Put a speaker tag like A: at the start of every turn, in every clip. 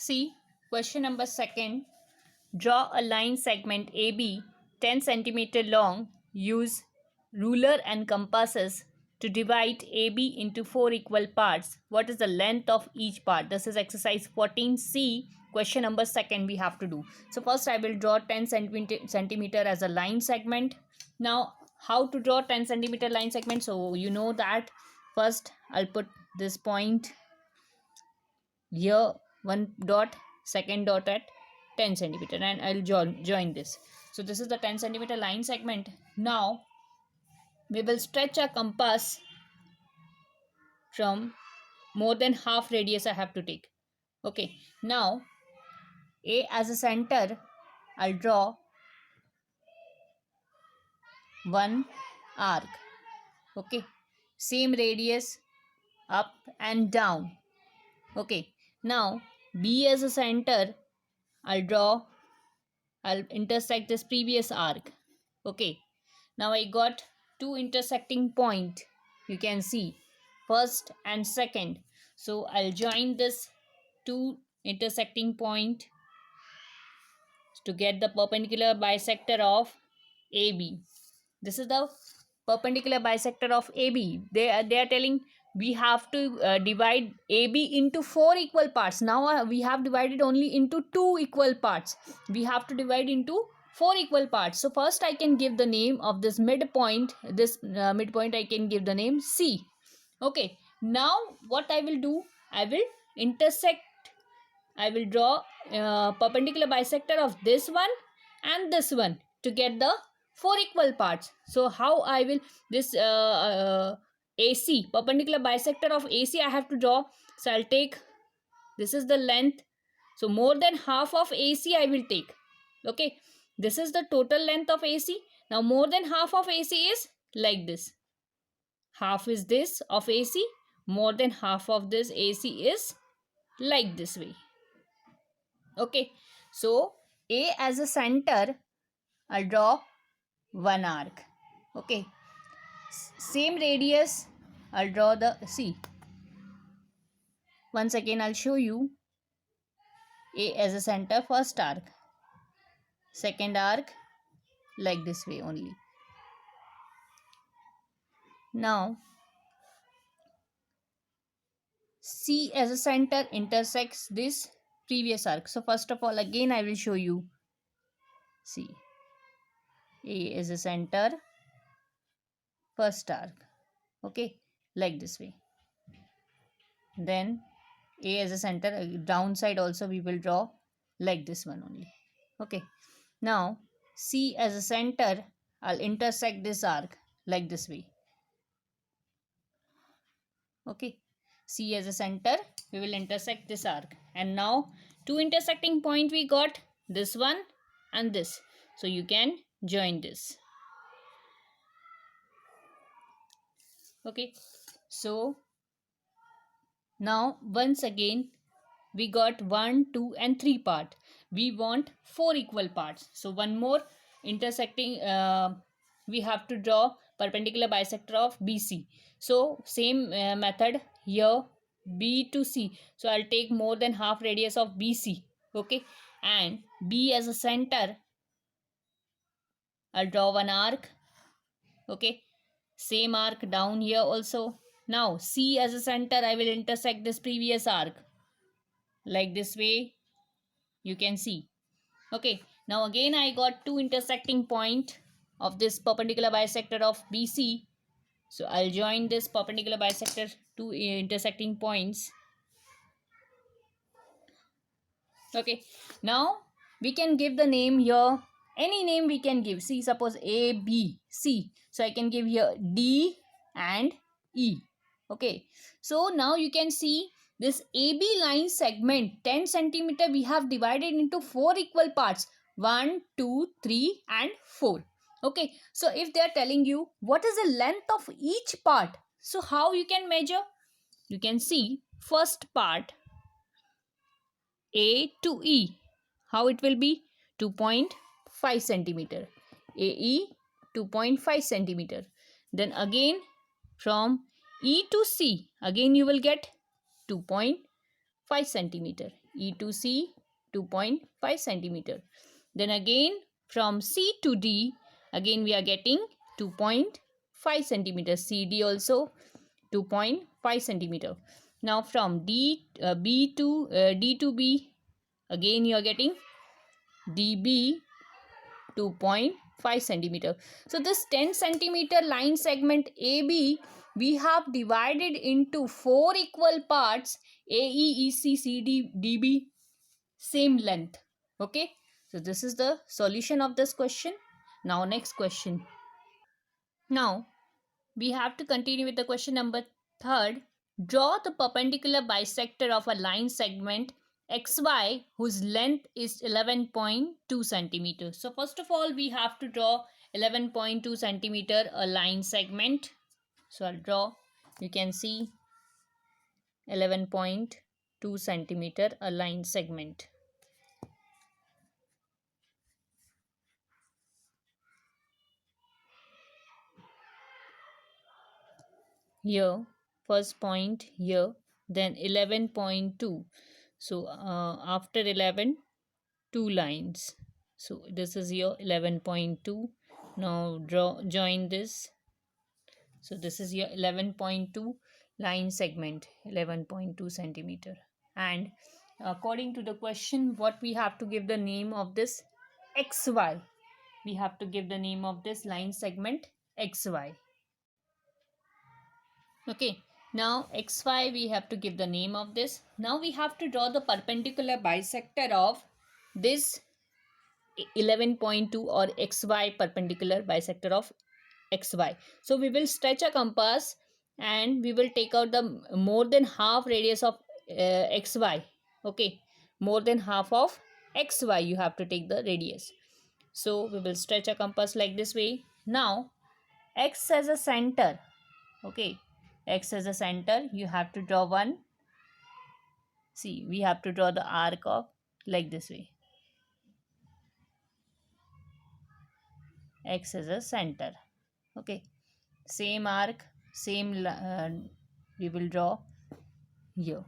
A: See, question number second. Draw a line segment AB 10 centimeter long. Use ruler and compasses to divide AB into 4 equal parts. What is the length of each part? This is exercise 14C. Question number second we have to do. So first I will draw 10 centimeter as a line segment. Now how to draw 10 centimeter line segment? So you know that first I'll put this point here, one dot, second dot at 10 centimeter, and I'll join this. So this is the 10 centimeter line segment. Now we will stretch a compass from more than half radius I have to take. Okay, now A as a center, I'll draw one arc. Okay, same radius up and down. Okay, now B as a center, I'll intersect this previous arc. Okay, now I got two intersecting point. You can see first and second. So I'll join this two intersecting point to get the perpendicular bisector of AB. This is the perpendicular bisector of AB. They are telling we have to divide AB into 4 equal parts. Now we have divided only into 2 equal parts. We have to divide into 4 equal parts. So first I can give the name of this midpoint. This midpoint I can give the name C. Okay. Now what I will do? I will draw perpendicular bisector of this one and this one to get the 4 equal parts. So how I will this AC, perpendicular bisector of AC, I have to draw. So I'll take, this is the length, so more than half of AC I will take. Okay, this is the total length of AC. Now more than half of AC is like this. Half is this of AC, more than half of this AC is like this way. Okay, so A as a center, I'll draw one arc. Okay, same radius, I'll draw the C. Once again I'll show you. A as a center, first arc, second arc, like this way only. Now C as a center intersects this previous arc. So first of all, again I will show you. See, A as a center, first arc. Okay, like this way. Then A as a center, downside also we will draw like this one only. Okay, now C as a center, I'll intersect this arc like this way. Okay, C as a center, we will intersect this arc, and now two intersecting point we got, this one and this. So you can join this. Okay, so now once again we got 1, 2 and 3 part. We want 4 equal parts. So one more intersecting, we have to draw perpendicular bisector of BC. So same method here, B to C. So I'll take more than half radius of BC. Okay, and B as a center, I'll draw one arc. Okay, same arc down here also. Now C as a center, I will intersect this previous arc like this way. You can see. Okay, now again I got two intersecting point of this perpendicular bisector of BC. So I'll join this perpendicular bisector to intersecting points. Okay, now we can give the name here, any name we can give. See, suppose A, B, C. So I can give here D and E. Okay, so now you can see this AB line segment 10 centimeter we have divided into 4 equal parts, 1, 2, 3 and 4. Okay, so if they are telling you what is the length of each part, so how you can measure? You can see first part A to E, how it will be? 2.5 centimeter. AE 2.5 centimeter. Then again from E to C, again you will get 2.5 5 centimeter. E to C, 2.5 centimeter. Then again from C to D, again we are getting 2.5 centimeter. CD also 2.5 centimeter. Now from D to B, again you are getting DB 2.5 centimeter. So this 10 centimeter line segment AB we have divided into 4 equal parts, AE, EC, CD, DB, same length. Okay, so this is the solution of this question. Now next question. Now we have to continue with the question number 3rd. Draw the perpendicular bisector of a line segment XY whose length is 11.2 centimeters. So first of all we have to draw 11.2 centimeter a line segment. So I'll draw, you can see 11.2 centimeter a line segment. Here, first point here, then 11.2. So after 11, 2 lines. So this is your 11.2. Now join this. So this is your 11.2 line segment, 11.2 centimeter. And according to the question, what we have to give the name of this? XY. We have to give the name of this line segment XY. Okay, now XY we have to give the name of this. Now we have to draw the perpendicular bisector of this 11.2 or XY, perpendicular bisector of XY. So we will stretch a compass and we will take out the more than half radius of XY. Okay, more than half of XY you have to take the radius. So we will stretch a compass like this way. Now X as a center. Okay, X as a center, you have to draw one. See, we have to draw the arc of like this way. X as a center. Okay, same arc, same we will draw here.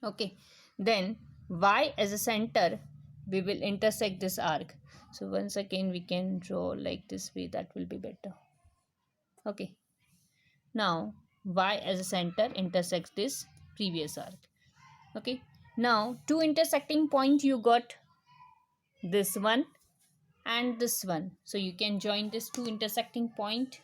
A: Okay, then Y as a center, we will intersect this arc. So once again we can draw like this way, that will be better. Okay, now Y as a center intersects this previous arc. Okay, now two intersecting point, you got this one and this one. So you can join this two intersecting point.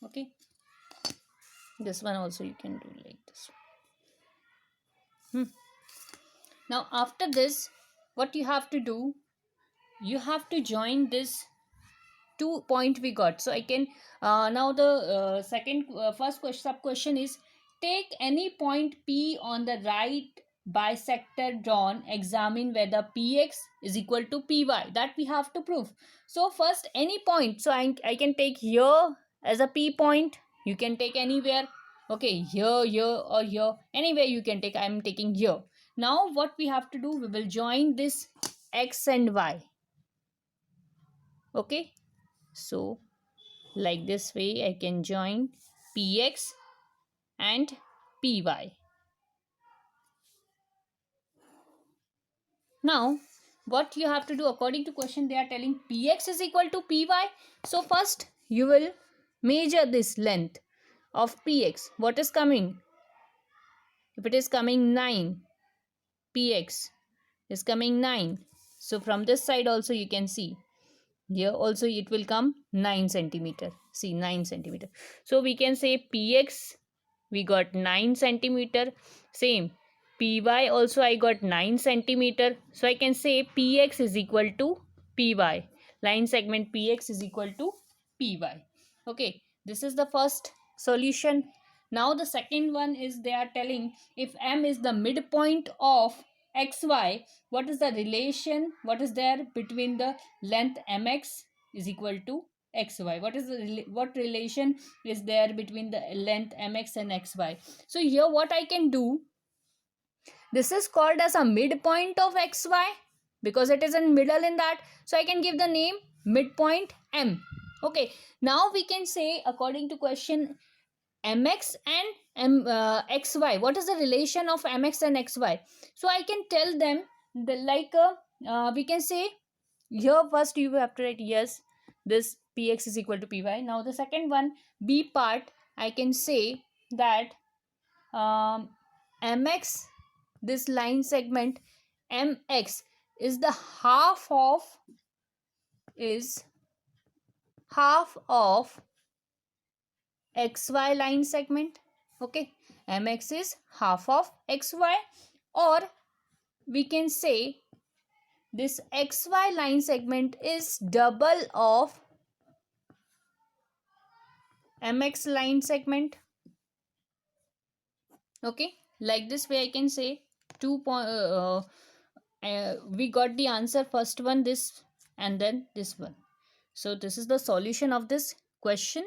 A: Okay, this one also you can do like this. Now after this, what you have to do, you have to join this 2 point we got. So I can now the first question, sub question is, take any point P on the right bisector drawn, examine whether Px is equal to Py. That we have to prove. So first any point, so I can take here as a P point, you can take anywhere. Okay, here, or here, anywhere you can take. I am taking here. Now what we have to do, we will join this X and Y. Okay, so like this way I can join Px and Py. Now what you have to do, according to question they are telling Px is equal to Py. So first you will measure this length of Px. What is coming? If it is coming 9, Px is coming 9. So from this side also you can see, here also it will come 9 centimeter. See, 9 centimeter. So we can say Px we got 9 centimeter. Same Py also I got 9 centimeter. So I can say Px is equal to Py. Line segment Px is equal to Py. Okay, this is the first solution. Now the second one is, they are telling if M is the midpoint of XY, what is the relation, what is there between the length mx is equal to xy. What relation is there between the length mx and xy? So here what I can do, this is called as a midpoint of xy because it is in middle in that, so I can give the name midpoint m. Okay, now we can say according to question, mx and xy, what is the relation of mx and xy? So I can tell them we can say here first you have to write, yes, this px is equal to py. Now the second one, b part, I can say that mx, this line segment mx is the half of xy line segment. Okay, mx is half of xy, or we can say this xy line segment is double of mx line segment. Okay, like this way I can say we got the answer, first one this and then this one. So this is the solution of this question.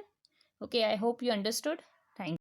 A: Okay, I hope you understood. Thank you.